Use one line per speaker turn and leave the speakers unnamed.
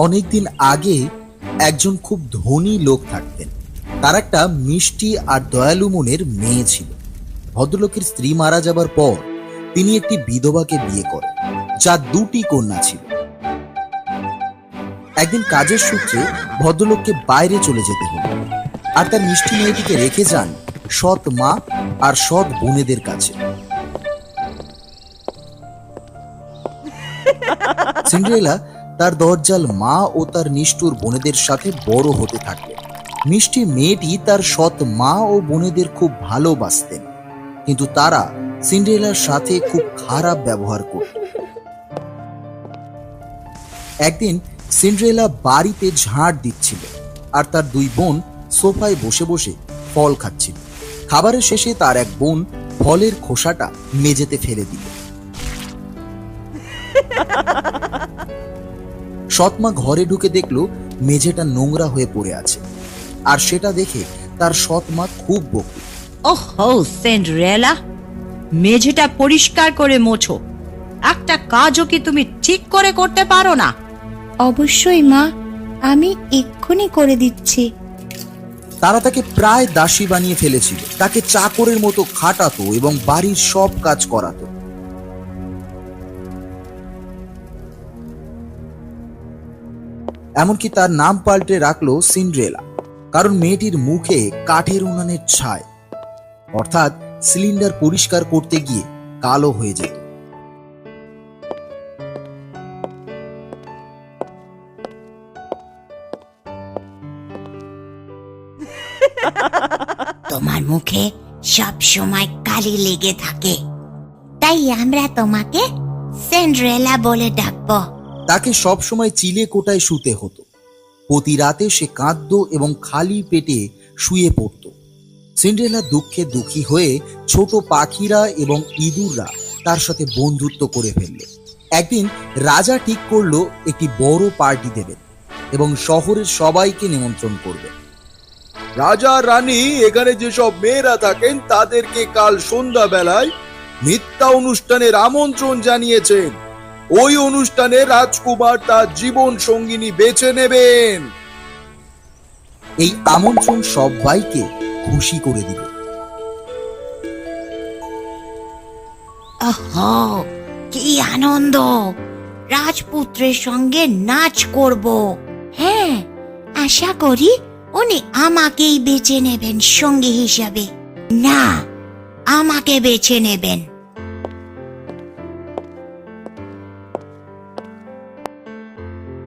অনেকদিন আগে একজন খুব ধনী লোক থাকতেন। তার একটা মিষ্টি আর দয়ালু মনের মেয়ে ছিল। ভদ্রলোকের স্ত্রী মারা যাবার পর তিনি একটি বিধবাকে বিয়ে করেন, যার দুটি কন্যা ছিল। একদিন কাজের সূত্রে ভদ্রলোককে বাইরে চলে যেতে হলো, আর তার মিষ্টি মেয়েটিকে রেখে যান সৎ মা আর সৎ বোনেদের কাছে। সিন্ডারেলা তার দরজাল মা ও তার নিষ্ঠুর বোনেদের সাথে বড় হতে থাকলেন। মিষ্টি মেয়েটি তার সৎ মা ও বোনেদের খুব ভালোবাসতেন, কিন্তু তারা সিন্ডারেলার সাথে খুব খারাপ ব্যবহার করত। একদিন সিন্ডারেলা বাড়িতে ঝাড় দিচ্ছিল, আর তার দুই বোন সোফায় বসে বসে ফল খাচ্ছিল। খাবারের শেষে তার এক বোন ফলের খোসাটা মেঝেতে ফেলে দিল। সৎমা ঘরে ঢুকে দেখলো মেঝেটা নোংরা হয়ে পড়ে আছে, আর সেটা দেখে তার সৎমা খুব বকল।
ওহো সিন্ডারেলা, মেঝেটা পরিষ্কার করে মোছো। একটা কাজও কি তুমি ঠিক করে করতে পারো না?
অবশ্যই মা, আমি এক্ষুনি করে দিচ্ছি।
তারা তাকে প্রায় দাসী বানিয়ে ফেলেছিল। তাকে চাকরের মতো খাটাতো এবং বাড়ির সব কাজ করাতো। এমনকি তার নাম পাল্টে রাখলো সিন্ডারেলা, কারণ মেয়েটির মুখে কাঠের উনানের ছাই, অর্থাৎ সিলিন্ডার পরিষ্কার করতে গিয়ে কালো হয়ে যেত।
তোমার মুখে সব সময় কালি লেগে থাকে, তাই আমরা তোমাকে সিন্ডারেলা বলে ডাকবো।
তাকে সবসময় চিলে কোটায় শুতে হতো। প্রতি রাতে সে কাঁদতো এবং খালি পেটে শুয়ে পড়ত। সিন্ডারেলা দুঃখে দুঃখী হয়ে ছোট পাখিরা এবং ইঁদুররা তার সাথে বন্ধুত্ব করে ফেলল। একদিন রাজা ঠিক করলো একটি বড় পার্টি দেবেন এবং শহরের সবাইকে নিমন্ত্রণ করবেন। রাজা রানী এখানে যেসব মেয়েরা থাকেন তাদেরকে কাল সন্ধ্যা বেলায় মিথ্যা অনুষ্ঠানের আমন্ত্রণ জানিয়েছেন। ওই অনুষ্ঠানে রাজকুমার তার জীবন সঙ্গিনী বেছে নেবেন। এই আমন্ত্রণ সবাইকে খুশি করে দিল।
ওহো, কি আনন্দ! রাজপুত্রের সঙ্গে নাচ করব। হ্যাঁ, আশা করি উনি আমাকেই বেছে নেবেন সঙ্গী হিসাবে। না, আমাকে বেছে নেবেন।